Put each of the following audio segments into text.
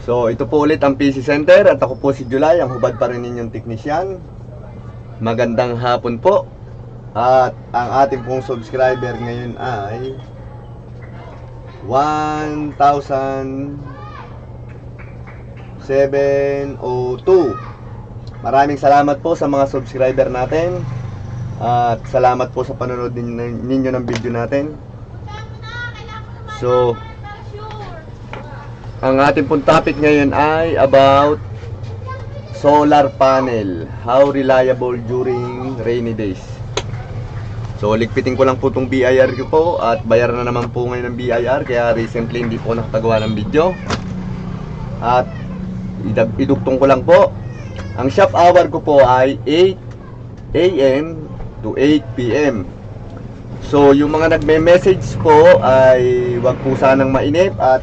So ito po ulit ang PC Center at ako po si July, ang hubad pa rin ninyong teknisyan. Magandang hapon po. At ang ating pong subscriber ngayon ay 1,702. Maraming salamat po sa mga subscriber natin. At salamat po sa panonood ninyo ng video natin. So ang ating pong topic ngayon ay about solar panel, how reliable during rainy days. So ligpitin ko lang po itong BIR ko po at bayaran na naman po ngayon ng BIR, kaya recently hindi po nakatagawa ng video. At idugtong ko lang po, ang shop hour ko po ay 8 AM to 8 PM. So yung mga nagme-message po ay wag po sanang mainip at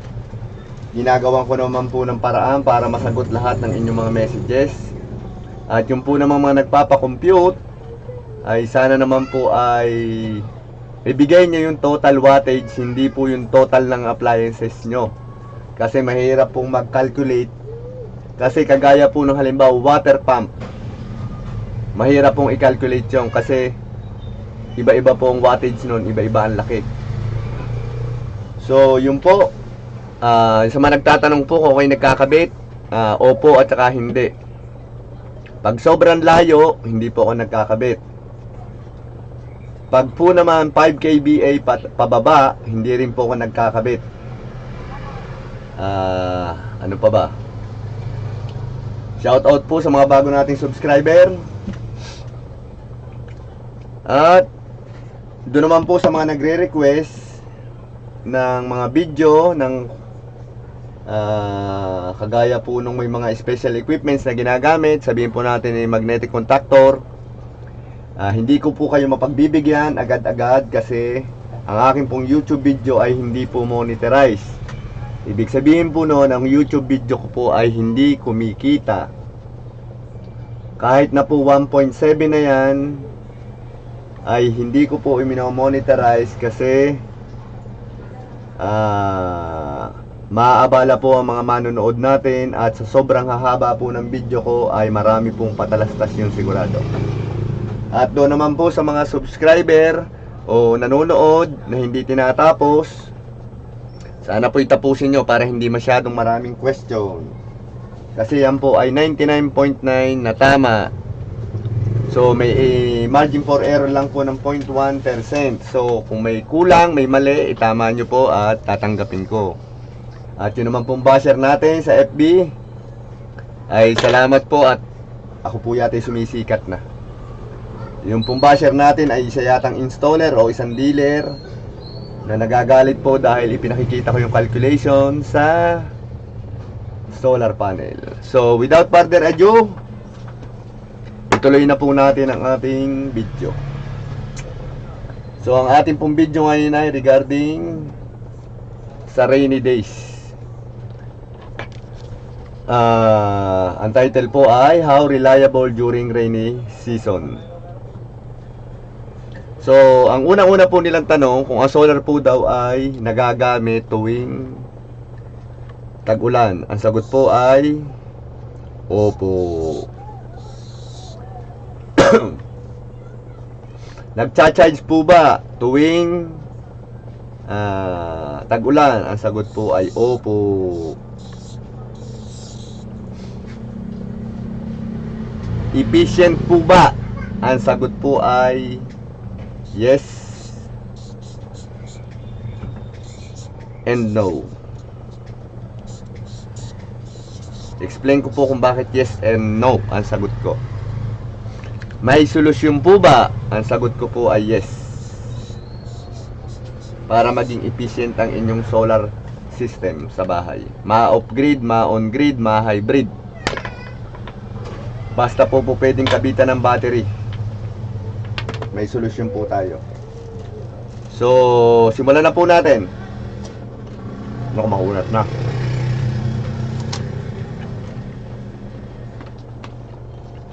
ginagawan ko naman po ng paraan para masagot lahat ng inyong mga messages. At yung po namang mga nagpapakompute ay sana naman po ay ibigay nyo yung total wattage, hindi po yung total ng appliances nyo. Kasi mahirap pong mag-calculate. Kasi kagaya po ng halimbawa water pump, mahirap pong i-calculate yung kasi iba-iba po ang wattage nun, iba-iba ang laki. So yun po. Sa mga nagtatanong po kung kayo nagkakabit, opo at saka hindi. Pag sobrang layo, hindi po ako nagkakabit. Pag po naman 5 kVA pababa, hindi rin po ako nagkakabit. Ano pa ba? Shout out po sa mga bago nating subscriber. At doon naman po sa mga nagre-request ng mga video ng kagaya po nung may mga special equipments na ginagamit, sabihin po natin ay magnetic contactor. Hindi ko po kayo mapagbibigyan agad-agad kasi ang aking pong YouTube video ay hindi po monetized. Ibig sabihin po noon, ang YouTube video ko po ay hindi kumikita. Kahit na po 1.7 na yan ay hindi ko po i-monetize kasi maaabala po ang mga manonood natin at sa sobrang hahaba po ng video ko ay marami pong patalastas yung sigurado. At doon naman po sa mga subscriber o nanonood na hindi tinatapos, sana po itapusin nyo para hindi masyadong maraming question. Kasi yan po ay 99.9 na tama. So may margin for error lang po ng 0.1%. So kung may kulang, may mali, itama nyo po at tatanggapin ko. At yun naman pong basher natin sa FB ay salamat po at ako po yata sumisikat na. Yung pong basher natin ay isa yatang installer o isang dealer na nagagalit po dahil ipinakikita ko yung calculation sa solar panel. So without further ado, ituloy na po natin ang ating video. So ang ating pong video ngayon ay regarding sa rainy days. Ang title po ay How Reliable During Rainy Season. So ang unang-una po nilang tanong kung ang solar po daw ay nagagamit tuwing tag-ulan. Ang sagot po ay opo. Nagcha-charge po ba tuwing tag-ulan? Ang sagot po ay opo. Efficient po ba? Ang sagot po ay yes and no. Explain ko po kung bakit yes and no ang sagot ko. May solusyon po ba? Ang sagot ko po ay yes. Para maging efficient ang inyong solar system sa bahay. Ma-off-grid, ma-on-grid, ma-hybrid. Basta po pwedeng kabitan ng battery. May solusyon po tayo. So, simulan na po natin. Naku, makunat na.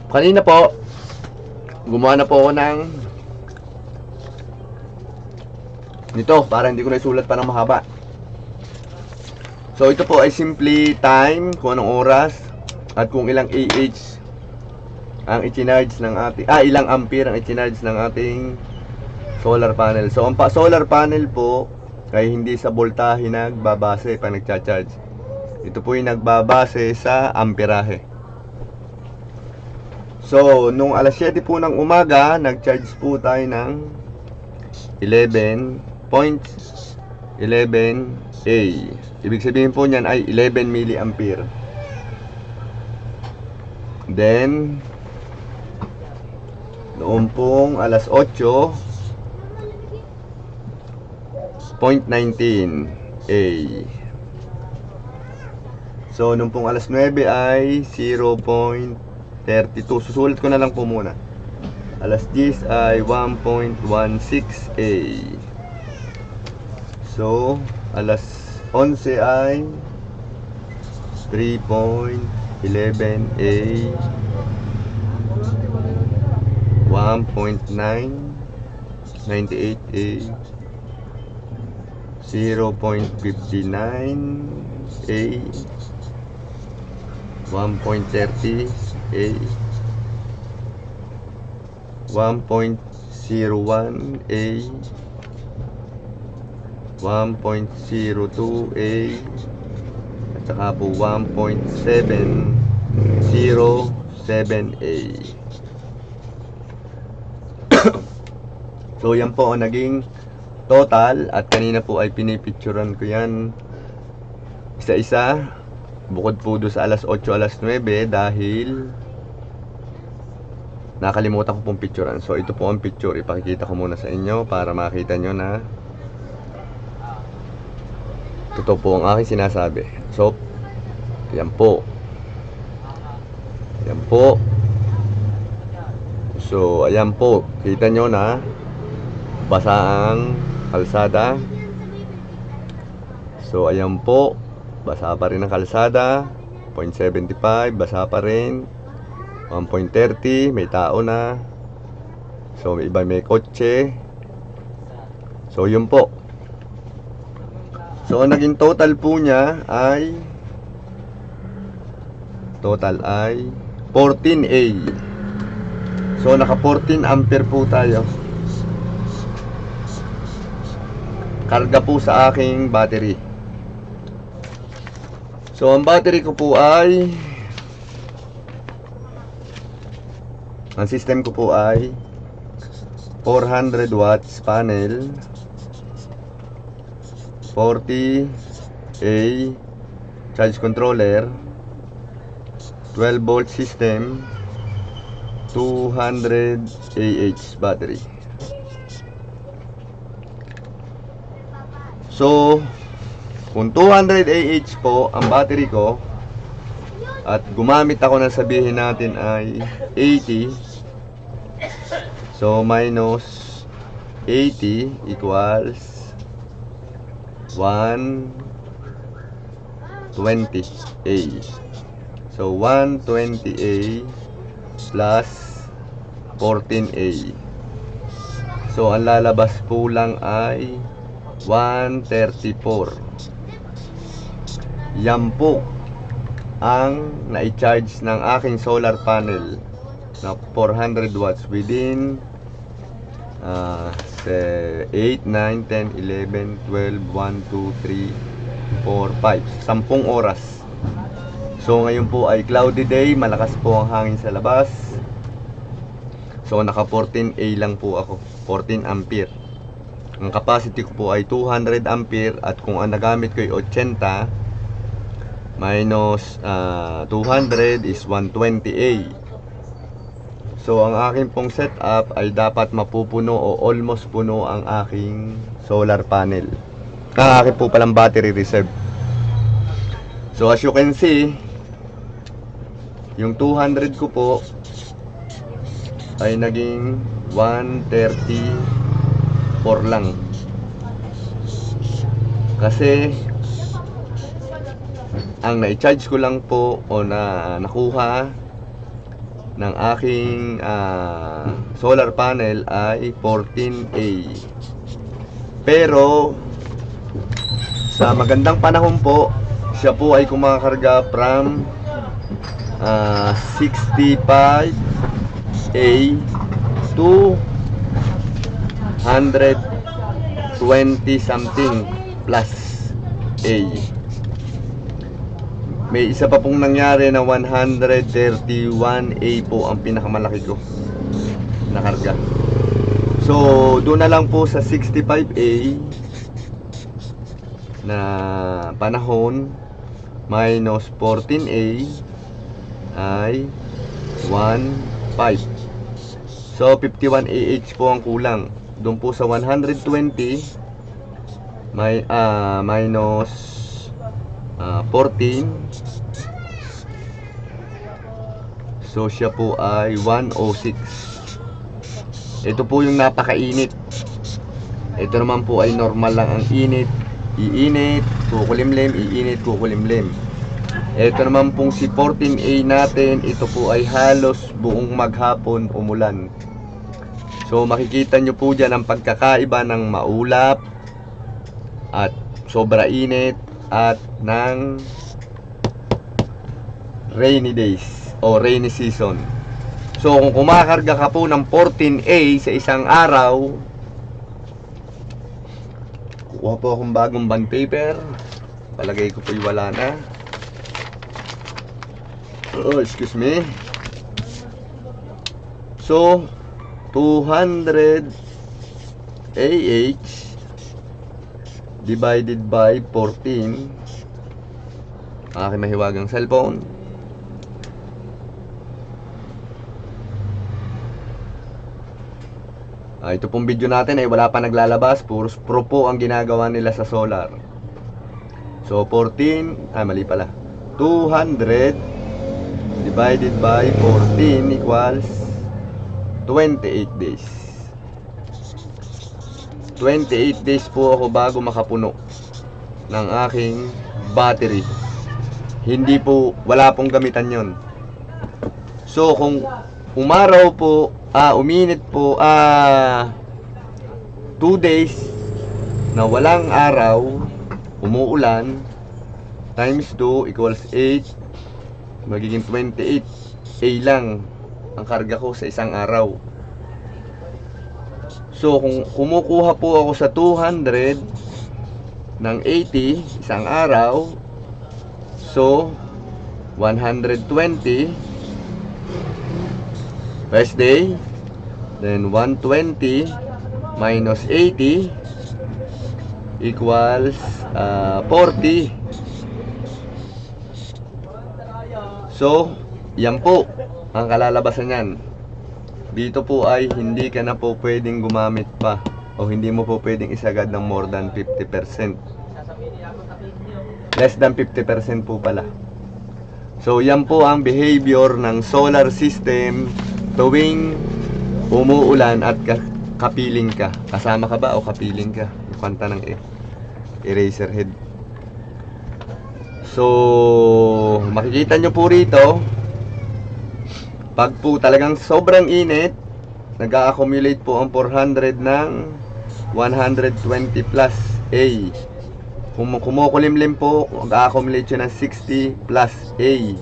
Kanina po, gumawa na po ako ng nito para hindi ko na isulat pa ng mahaba. So ito po ay simply time, kung anong oras at kung ilang AH ang i-charge ng ating ilang ampere ang i-charge ng ating solar panel. So ang solar panel po ay hindi sa voltahe nagbabase pag nagcha-charge. Ito po ay nagbabase sa amperahe. So nung alas 7 po ng umaga, nag-charge po tayo ng 11.11A. Ibig sabihin po niyan ay 11 milliampere. Then noong pong alas 8.19A. So noong pong alas 9 ay 0.32. Susulit ko na lang po muna. Alas 10 ay 1.16A. So alas 11 ay 3.11A, 1.998A, 0.59A, 1.30A, 1.01A, 1.02A, at saka po 1.707A. So yan po ang naging total, at kanina po ay pinipicturan ko yan isa-isa, bukod po doon sa alas 8, alas 9 dahil nakalimutan ko pong picturean. So ito po ang picture, ipakikita ko muna sa inyo para makita nyo na totoo po ang aking sinasabi. So, yan po. Yan po. So, ayan po. Kita nyo na basa ang kalsada. So, ayan po. Basa pa rin ang kalsada. 0.75. Basa pa rin. 1.30. May tao na. So, may iba may kotse. So, yun po. So, ang naging total po niya ay 14A. So, naka 14 ampere po tayo. Karga po sa aking battery. So, ang battery ko po ay ang system ko po ay 400 watts panel, 40A charge controller, 12 volt system, 200 AH battery. So kung 200 AH po ang battery ko at gumamit ako na sabihin natin ay 80, so minus 80 equals 120A. So 120A plus 14A. So ang lalabas po lang ay 134. Yan po ang na-charge ng aking solar panel na 400 watts within 8, 9, 10, 11, 12, 1, 2, 3, 4, 5 10 oras. So ngayon po ay cloudy day, malakas po ang hangin sa labas. So naka 14A lang po ako, 14 ampere. Ang capacity ko po ay 200 ampere, at kung ang nagamit ko ay 80 minus 200 is 120A. So ang aking pong setup ay dapat mapupuno o almost puno ang aking solar panel. Ang aking po palang battery reserve. So as you can see, yung 200 ko po ay naging 134 lang. Kasi ang na-charge ko lang po o nakuha ng aking solar panel ay 14A. Pero sa magandang panahon po, Siya po ay kumakarga from 65A to 120 something plus A. May isa pa pong nangyari na 131A po ang pinakamalaki ko na karga. So, doon na lang po sa 65A na panahon minus 14A ay 1.5. So, 51 AH po ang kulang. Doon po sa 120 may minus 14. So, siya po ay 106. Ito po yung napakainit. Ito naman po ay normal lang ang init. Iinit, kukulimlim, iinit, kukulimlim. Ito naman pong si 14A natin, ito po ay halos buong maghapon umulan. So makikita nyo po dyan ang pagkakaiba ng maulap at sobra init at ng rainy days o rainy season. So kung kumakarga ka po ng 14A sa isang araw, kuha po akong bagong bond paper. Palagay ko po wala na. Oh, excuse me. So 200 AH divided by 14. Aking mahiwagang cellphone. Ito pong video natin ay wala pa naglalabas. Puros pro po ang ginagawa nila sa solar. So 14, mali pala. 200 divided by 14 equals 28 days. 28 days po ako bago makapuno ng aking battery. Hindi po, wala pong gamitan yon. So kung umaraw po, uminit po 2 days na walang araw, umuulan, times 2 equals 8, magiging 28 A lang ang karga ko sa isang araw. So kung kumukuha po ako sa 200 ng 80 isang araw, so 120 first day, then 120 minus 80 equals 40. So, yan po ang kalalabasan yan. Dito po ay hindi ka na po pwedeng gumamit pa o hindi mo po pwedeng isagad ng more than 50%. Less than 50% po pala. So, yan po ang behavior ng solar system tuwing umuulan at kapiling ka. Kasama ka ba o kapiling ka? Yung kanta ng Eraserhead. So, makikita nyo po rito, pag po talagang sobrang init, nag-a-accumulate po ang 400 ng 120 plus A. Kung kumukulimlim po, nag-a-accumulate siya ng 60 plus A.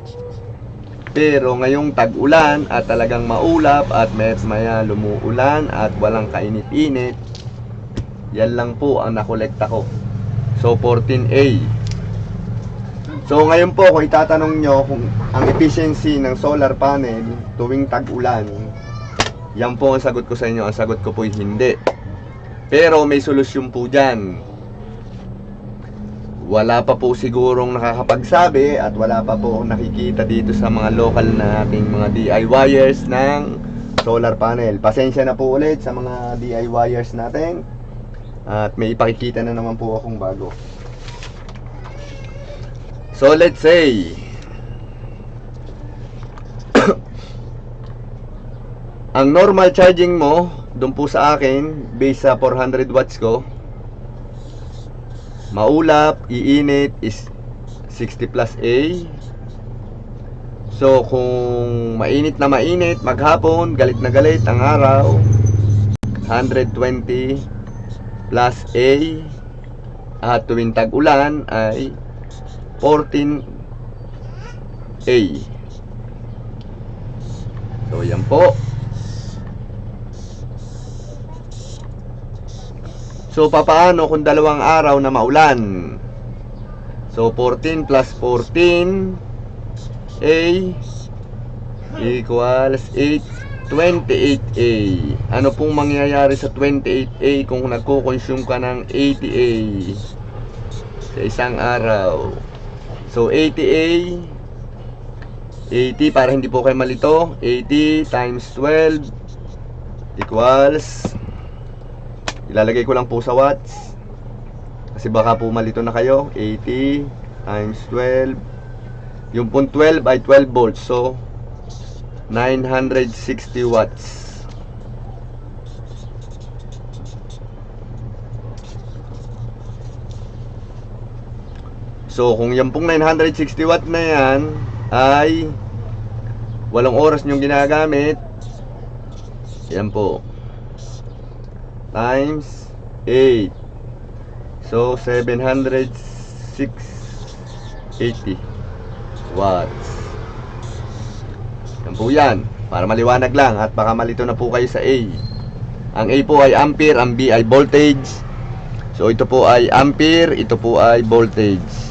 Pero ngayong tag-ulan at talagang maulap at maya lumuulan at walang kainit-init, yan lang po ang nakolekta ko. So, 14A. So ngayon po kung itatanong nyo kung ang efficiency ng solar panel tuwing tag-ulan, yan po ang sagot ko sa inyo. Ang sagot ko po ay hindi. Pero may solusyon po dyan. Wala pa po sigurong nakakapagsabi at wala pa po nakikita dito sa mga local na ating mga DIYers ng solar panel. Pasensya na po ulit sa mga DIYers natin. At may ipakikita na naman po akong bago. So let's say ang normal charging mo doon po sa akin based sa 400 watts ko, maulap, iinit is 60 plus A. So kung mainit na mainit maghapon, galit na galit ang araw, 120 plus A. At tuwing tag-ulan ay 14A. So yan po. So papaano kung dalawang araw na maulan? So 14 plus 14A equals 8, 28A. Ano pong mangyayari sa 28A kung nagko-consume ka ng 80A sa isang araw? So 80A, 80 para hindi po kayo malito, 80 times 12 equals, ilalagay ko lang po sa watts kasi baka po malito na kayo. 80 times 12, yung pong 12 ay 12 volts, so 960 watts. So kung yan pong 960 watt na yan ay 8 oras nyong ginagamit, yan po times 8, so 780 watts. Yan po yan, para maliwanag lang at baka malito na po kayo sa A. Ang A po ay ampere, ang B ay voltage. So ito po ay ampere, ito po ay voltage.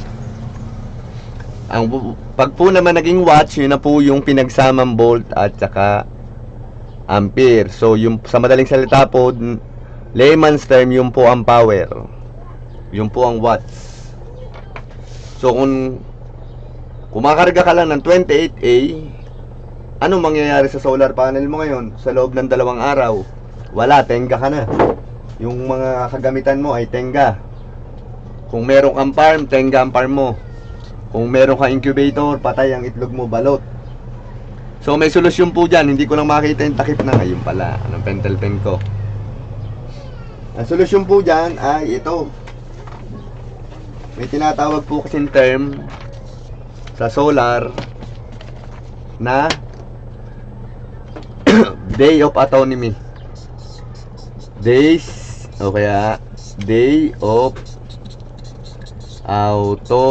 Ang pag po naman naging watts, yun na po yung pinagsamang volt at saka ampere. So yung sa madaling salita po, layman's term, yun po ang power, yun po ang watts. So kung kumakarga ka lang ng 28A, ano mangyayari sa solar panel mo ngayon sa loob ng 2 araw? Wala, tenga ka na. Yung mga kagamitan mo ay tenga. Kung meron kang farm, tenga ang farm mo. Kung meron kang incubator, patay ang itlog mo, balot. So may solusyon po dyan. Hindi ko lang makita yung takip na ngayon pala. Anong pentel pen ko? Ang solusyon po dyan ay ito. May tinatawag po kasing term sa solar na day of autonomy. Days o kaya day of autonomy.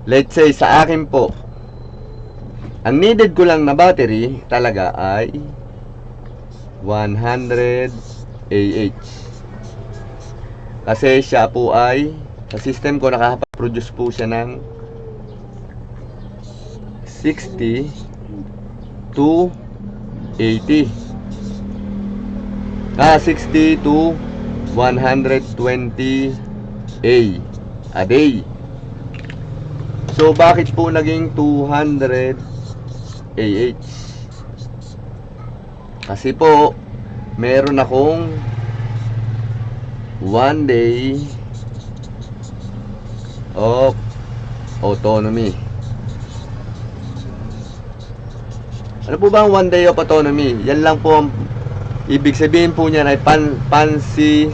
Let's say sa akin po, ang needed ko lang na battery talaga ay 100 AH. Kasi siya po ay, sa system ko nakaka-produce po siya ng 60 to 80. 60 to 120 a day. So bakit po naging 200 AH? Kasi po meron akong 1 day of autonomy. Ano po ba ang 1 day of autonomy? Yan lang po ang ibig sabihin po niyan ay fancy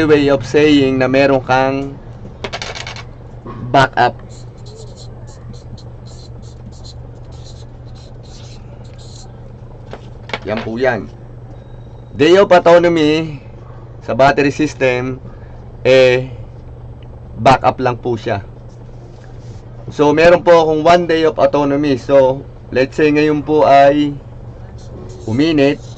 way of saying na meron kang backup. Yan po yan. Day of autonomy sa battery system, backup lang po siya. So meron po akong 1 day of autonomy. So let's say ngayon po ay umulan.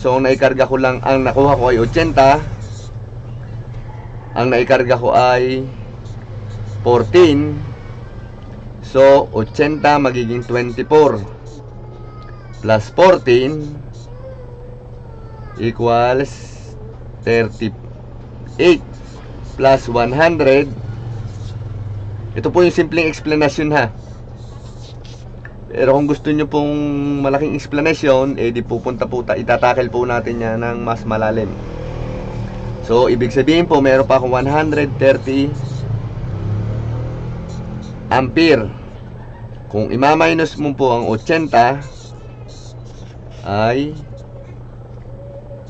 So ang naikarga ko lang, ang nakuha ko ay 80. Ang naikarga ko ay 14. So 80 magiging 24 plus 14 equals 38 plus 100. Ito po yung simpleng explanation ha. Pero kung gusto nyo pong malaking explanation, di pupunta po, itatakel po natin yan ng mas malalim. So ibig sabihin po meron pa akong 130 ampere. Kung ima-minus mo po ang 80 ay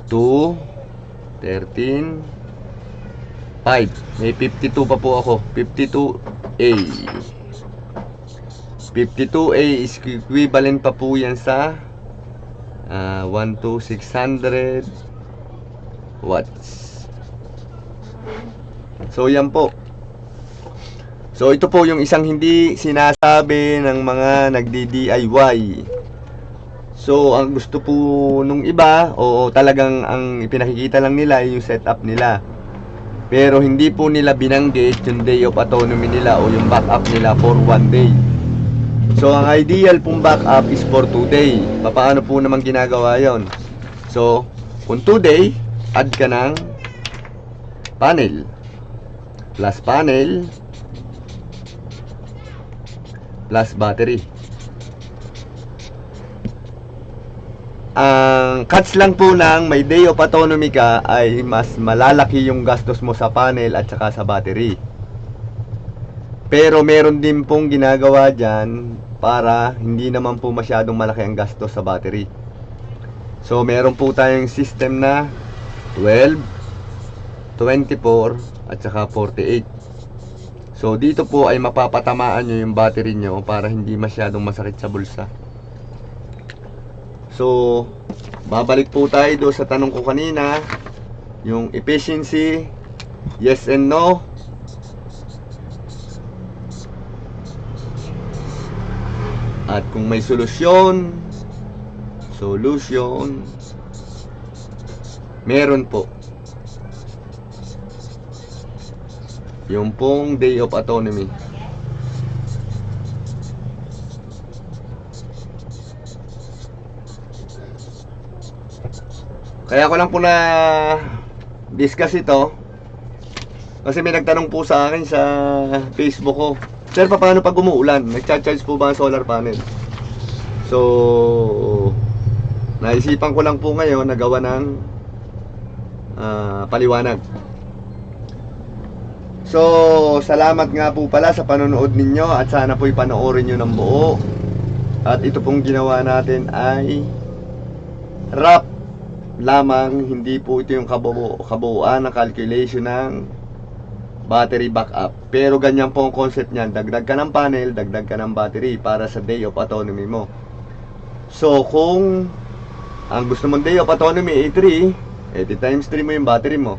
2, 13, 5. May 52 pa po ako. 52A. 52A is equivalent pa po yan sa 1 to 600 watts. So yan po. So ito po yung isang hindi sinasabi ng mga nagdi-DIY. So ang gusto po nung iba, o talagang ang ipinakikita lang nila yung setup nila. Pero hindi po nila binanggit yung day of autonomy nila o yung backup nila for 1 day. So ang ideal pong backup is for 2 day. Paano po naman ginagawa yon? So kung 2 day, add ka ng panel plus panel plus battery. Ang catch lang po ng may day of autonomy ka ay mas malalaki yung gastos mo sa panel at saka sa battery. Pero meron din pong ginagawa dyan para hindi naman po masyadong malaki ang gastos sa battery. So meron po tayong system na 12, 24 at saka 48. So dito po ay mapapatamaan nyo yung battery nyo para hindi masyadong masakit sa bulsa. So babalik po tayo doon sa tanong ko kanina, yung efficiency, yes and no. At kung may solusyon, meron po. Yung pong day of autonomy. Kaya ko lang po na discuss ito kasi may nagtanong po sa akin sa Facebook ko, sir, paano pag umuulan? Nagcha-charge po ba ang solar panel? So naisipan ko lang po ngayon na gawa ng paliwanag. So salamat nga po pala sa panonood ninyo at sana po'y panoorin nyo ng buo. At ito pong ginawa natin ay rough lamang, hindi po ito yung kabuuan ng calculation ng battery backup. Pero ganyan po ang concept niyan, dagdag ka ng panel, dagdag ka ng battery para sa day of autonomy mo. So kung ang gusto mong day of autonomy ay 3, times 3 mo yung battery mo.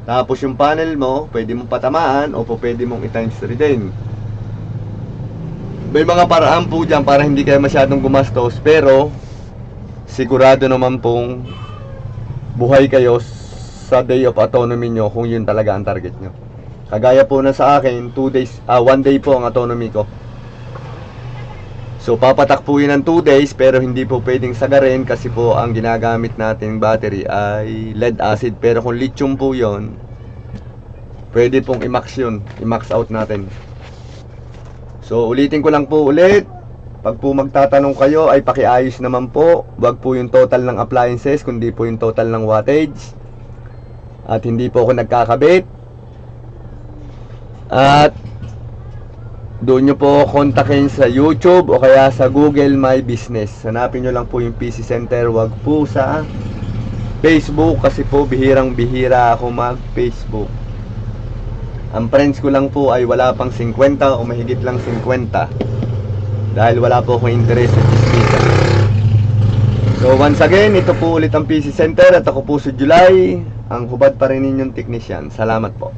Tapos yung panel mo, pwede mong patamaan o pwede mong i-times 3 din. May mga paraan po dyan para hindi kayo masyadong gumastos, pero sigurado naman pong buhay kayo sa day of autonomy nyo kung yun talaga ang target nyo. Kagaya po na sa akin, 1 day po ang autonomy ko. So papatak po yun ng 2 days, pero hindi po pwedeng sagarin kasi po ang ginagamit nating battery ay lead acid. Pero kung lithium po yun, pwede pong i-max yun, i-max out natin. So ulitin ko lang po ulit, pag po magtatanong kayo ay pakiayos naman po. Wag po yung total ng appliances, kundi po yung total ng wattage. At hindi po ako nagkakabit. At doon nyo po kontakin sa YouTube o kaya sa Google My Business. Hanapin nyo lang po yung PC Center. Wag po sa Facebook kasi po bihirang bihira ako mag Facebook. Ang friends ko lang po ay wala pang 50 o mahigit lang 50. Dahil wala po akong interest sa chismisa. So once again, ito po ulit ang PC Center at ako po si July, ang hubad pa rin ninyong technician. Salamat po.